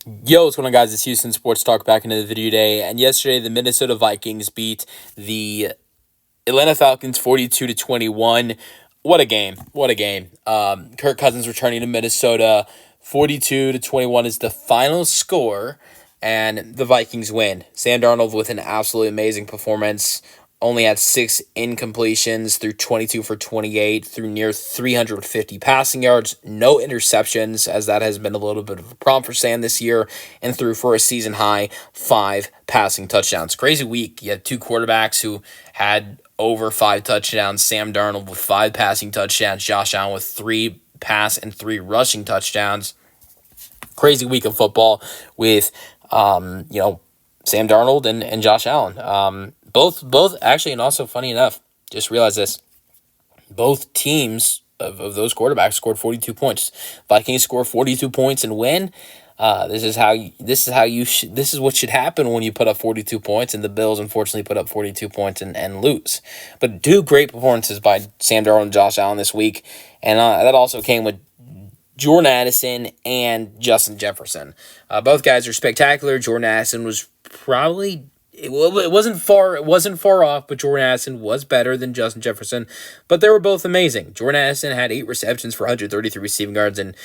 Yo, what's going on, guys? It's Houston Sports Talk back into the video today. And yesterday, the Minnesota Vikings beat the Atlanta Falcons 42-21. What a game. What a game. Kirk Cousins returning to Minnesota. 42-21 is the final score, and the Vikings win. Sam Darnold with an absolutely amazing performance. Only had 6 incompletions, through 22 for 28, through near 350 passing yards, no interceptions, as that has been a little bit of a problem for Sam this year, and threw for a season high 5 passing touchdowns. Crazy week. You had 2 quarterbacks who had over 5 touchdowns. Sam Darnold with 5 passing touchdowns, Josh Allen with 3 pass and 3 rushing touchdowns. Crazy week of football with Sam Darnold and Josh Allen. Both actually, and also funny enough, just realized this. Both teams of those quarterbacks scored 42 points. Vikings score 42 points and win. This is what should happen when you put up 42 points, and the Bills unfortunately put up 42 points and lose. But 2 great performances by Sam Darnold and Josh Allen this week, and that also came with Jordan Addison and Justin Jefferson. Both guys are spectacular. Jordan Addison was probably it wasn't far off, but Jordan Addison was better than Justin Jefferson. But they were both amazing. Jordan Addison had 8 receptions for 133 receiving yards and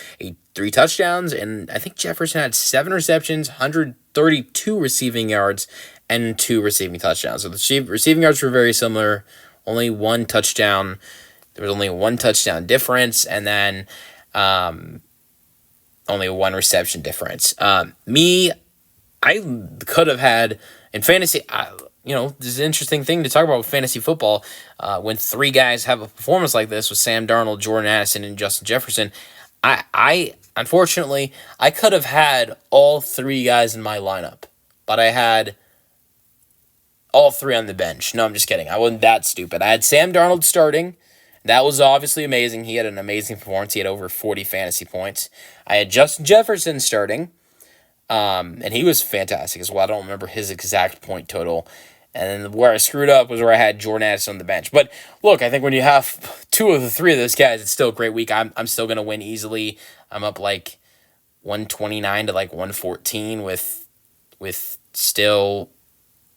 3 touchdowns, and I think Jefferson had 7 receptions, 132 receiving yards, and 2 receiving touchdowns. So the receiving yards were very similar. Only 1 touchdown. There was only a 1 touchdown difference, and then only 1 reception difference. I could have had in fantasy. This is an interesting thing to talk about with fantasy football. When 3 guys have a performance like this with Sam Darnold, Jordan Addison, and Justin Jefferson, I unfortunately I could have had all 3 guys in my lineup, but I had all 3 on the bench. No, I'm just kidding. I wasn't that stupid. I had Sam Darnold starting. That was obviously amazing. He had an amazing performance. He had over 40 fantasy points. I had Justin Jefferson starting, and he was fantastic as well. I don't remember his exact point total. And then where I screwed up was where I had Jordan Addison on the bench. But look, I think when you have 2 of the 3 of those guys, it's still a great week. I'm still going to win easily. I'm up like 129 to like 114 with still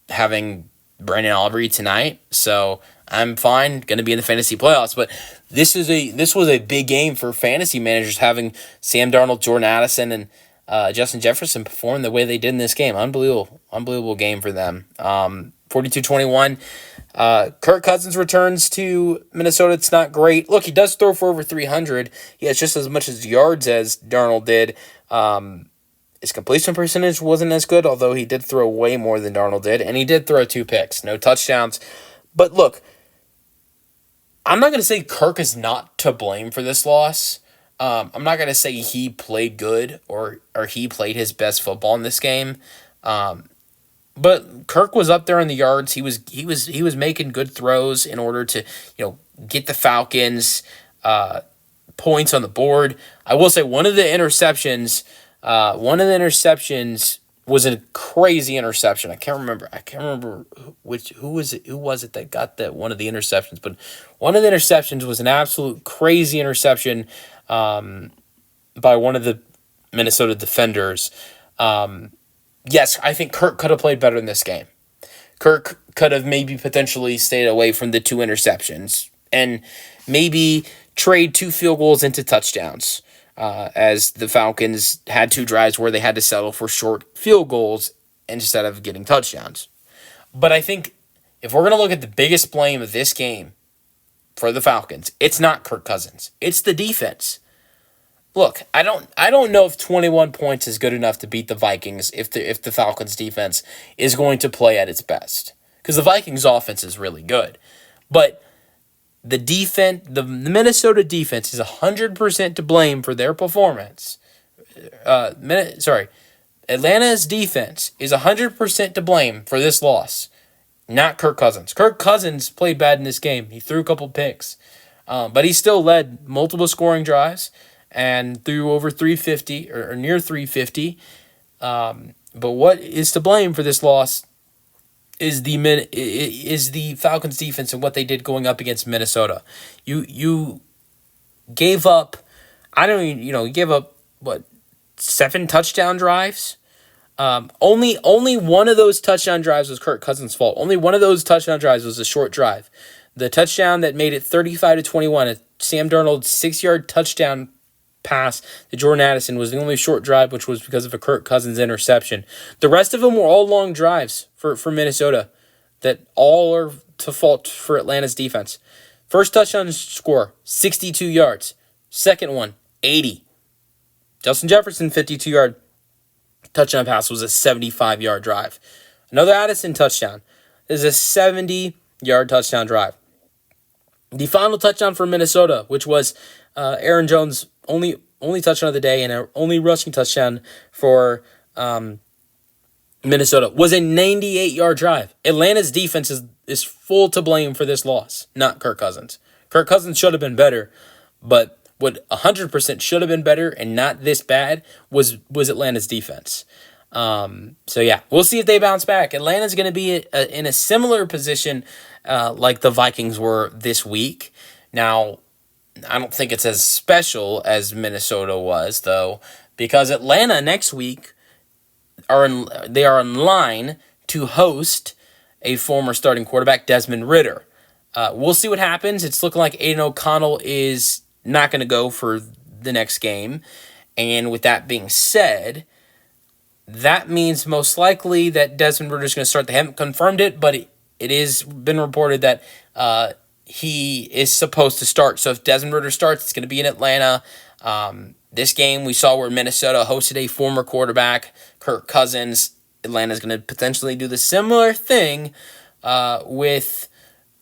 having Brandon Aubrey tonight. So I'm fine, going to be in the fantasy playoffs. But this was a big game for fantasy managers, having Sam Darnold, Jordan Addison, and Justin Jefferson perform the way they did in this game. Unbelievable game for them. 42-21. Kirk Cousins returns to Minnesota. It's not great. Look, he does throw for over 300. He has just as much as yards as Darnold did. His completion percentage wasn't as good, although he did throw way more than Darnold did, and he did throw 2 picks, no touchdowns. But look, I'm not going to say Kirk is not to blame for this loss. I'm not going to say he played good or he played his best football in this game. But Kirk was up there in the yards. He was making good throws in order to get the Falcons points on the board. I will say one of the interceptions was a crazy interception. I can't remember who was it that got that one of the interceptions, but one of the interceptions was an absolute crazy interception by one of the Minnesota defenders. Yes, I think Kirk could have played better in this game. Kirk could have maybe potentially stayed away from the 2 interceptions and maybe trade 2 field goals into touchdowns. As the Falcons had 2 drives where they had to settle for short field goals instead of getting touchdowns. But I think if we're going to look at the biggest blame of this game for the Falcons, it's not Kirk Cousins. It's the defense. Look, I don't know if 21 points is good enough to beat the Vikings if the Falcons defense is going to play at its best, because the Vikings offense is really good. But the Minnesota defense is 100% to blame for their performance. Atlanta's defense is 100% to blame for this loss, not Kirk Cousins. Kirk Cousins played bad in this game. He threw a couple picks, but he still led multiple scoring drives and threw over 350 or near 350. But what is to blame for this loss is the Falcons defense and what they did going up against Minnesota. You gave up, you gave up 7 touchdown drives. Only one of those touchdown drives was Kirk Cousins' fault. Only one of those touchdown drives was a short drive. The touchdown that made it 35-21, a Sam Darnold 6-yard touchdown pass to Jordan Addison, was the only short drive, which was because of a Kirk Cousins interception. The rest of them were all long drives for Minnesota that all are to fault for Atlanta's defense. First touchdown score, 62 yards. Second one, 80. Justin Jefferson, 52-yard touchdown pass was a 75-yard drive. Another Addison touchdown is a 70-yard touchdown drive. The final touchdown for Minnesota, which was Aaron Jones' only touchdown of the day and our only rushing touchdown for Minnesota, was a 98-yard drive. Atlanta's defense is full to blame for this loss, not Kirk Cousins. Kirk Cousins should have been better, but what 100% should have been better and not this bad was Atlanta's defense. So yeah, we'll see if they bounce back. Atlanta's going to be in a similar position like the Vikings were this week. Now, I don't think it's as special as Minnesota was, though, because Atlanta next week are in line to host a former starting quarterback, Desmond Ridder. We'll see what happens. It's looking like Aiden O'Connell is not going to go for the next game. And with that being said, that means most likely that Desmond Ridder is going to start. They haven't confirmed it, but it is been reported that he is supposed to start. So if Desmond Ridder starts, it's going to be in Atlanta. This game we saw where Minnesota hosted a former quarterback, Kirk Cousins. Atlanta's going to potentially do the similar thing with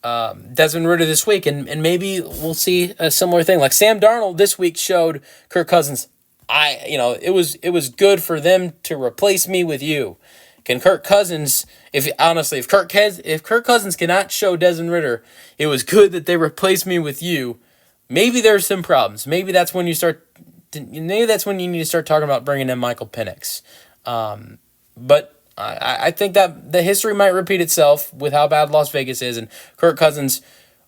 Desmond Ridder this week, and maybe we'll see a similar thing. Like Sam Darnold this week showed Kirk Cousins, it was good for them to replace me with you. Can Kirk Cousins, if Kirk Cousins cannot show Desmond Ridder, it was good that they replaced me with you, maybe there's some problems. Maybe that's when you need to start talking about bringing in Michael Penix. But I think that the history might repeat itself with how bad Las Vegas is, and Kirk Cousins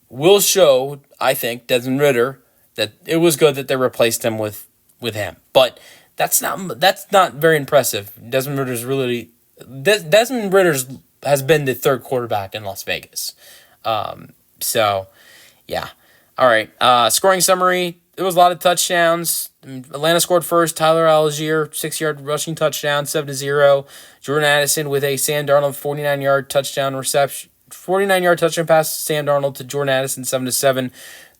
will show, I think, Desmond Ridder that it was good that they replaced him with him. But that's not very impressive. Desmond Ridder has been the third quarterback in Las Vegas. So, yeah. All right. Scoring summary. There was a lot of touchdowns. Atlanta scored first. Tyler Algier, 6-yard rushing touchdown, 7-0. Jordan Addison with a Sam Darnold 49-yard touchdown reception. 49-yard touchdown pass to Sam Darnold to Jordan Addison, 7-7.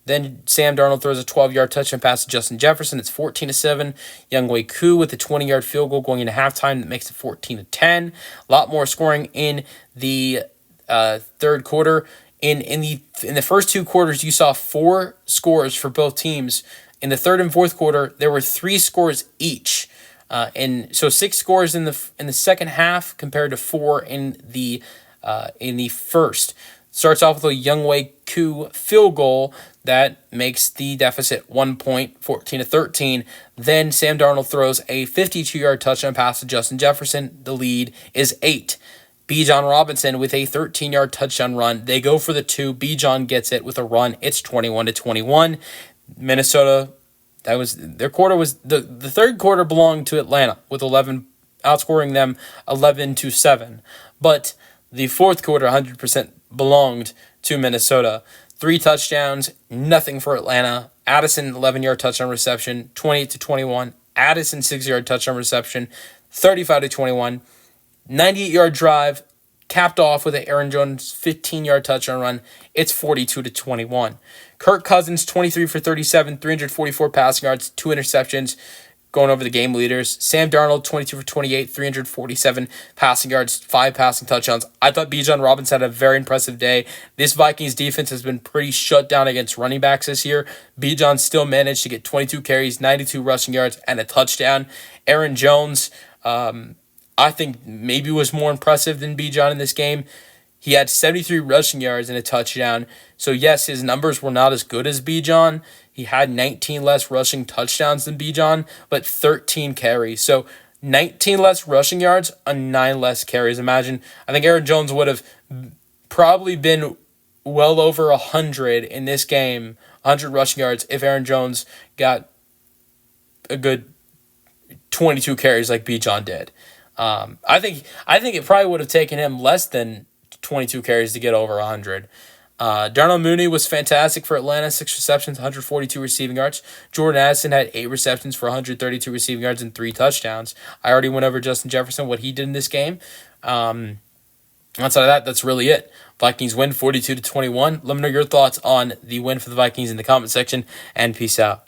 Then Sam Darnold throws a 12-yard touchdown pass to Justin Jefferson. It's 14-7. Younghoe Koo with a 20-yard field goal going into halftime that makes it 14-10. A lot more scoring in the third quarter. In the first two quarters, you saw 4 scores for both teams. In the third and fourth quarter, there were 3 scores each, and so 6 scores in the second half compared to 4 in the first. Starts off with a Younghoe Koo field goal that makes the deficit 1 point, 14-13. Then Sam Darnold throws a 52-yard touchdown pass to Justin Jefferson. The lead is 8. Bijan Robinson with a 13-yard touchdown run. They go for the 2. Bijan gets it with a run. It's 21-21. Minnesota, their quarter was the third quarter belonged to Atlanta with 11 outscoring them 11-7. But the fourth quarter 100% belonged to Minnesota. 3 touchdowns, nothing for Atlanta. Addison 11-yard touchdown reception, 28-21. Addison 6-yard touchdown reception, 35-21. 98-yard drive, capped off with an Aaron Jones 15-yard touchdown run. It's 42-21. Kirk Cousins, 23 for 37, 344 passing yards, 2 interceptions, going over the game leaders. Sam Darnold, 22 for 28, 347 passing yards, 5 passing touchdowns. I thought Bijan Robinson had a very impressive day. This Vikings defense has been pretty shut down against running backs this year. Bijan still managed to get 22 carries, 92 rushing yards, and a touchdown. Aaron Jones, I think maybe was more impressive than Bijan in this game. He had 73 rushing yards and a touchdown. So yes, his numbers were not as good as Bijan. He had 19 less rushing touchdowns than Bijan, but 13 carries. So 19 less rushing yards on 9 less carries. Imagine, I think Aaron Jones would have probably been well over 100 in this game, 100 rushing yards, if Aaron Jones got a good 22 carries like Bijan did. I think it probably would have taken him less than 22 carries to get over 100. Darnell Mooney was fantastic for Atlanta, 6 receptions, 142 receiving yards. Jordan Addison had 8 receptions for 132 receiving yards and 3 touchdowns. I already went over Justin Jefferson, what he did in this game. Outside of that, that's really it. Vikings win 42-21. Let me know your thoughts on the win for the Vikings in the comment section, and peace out.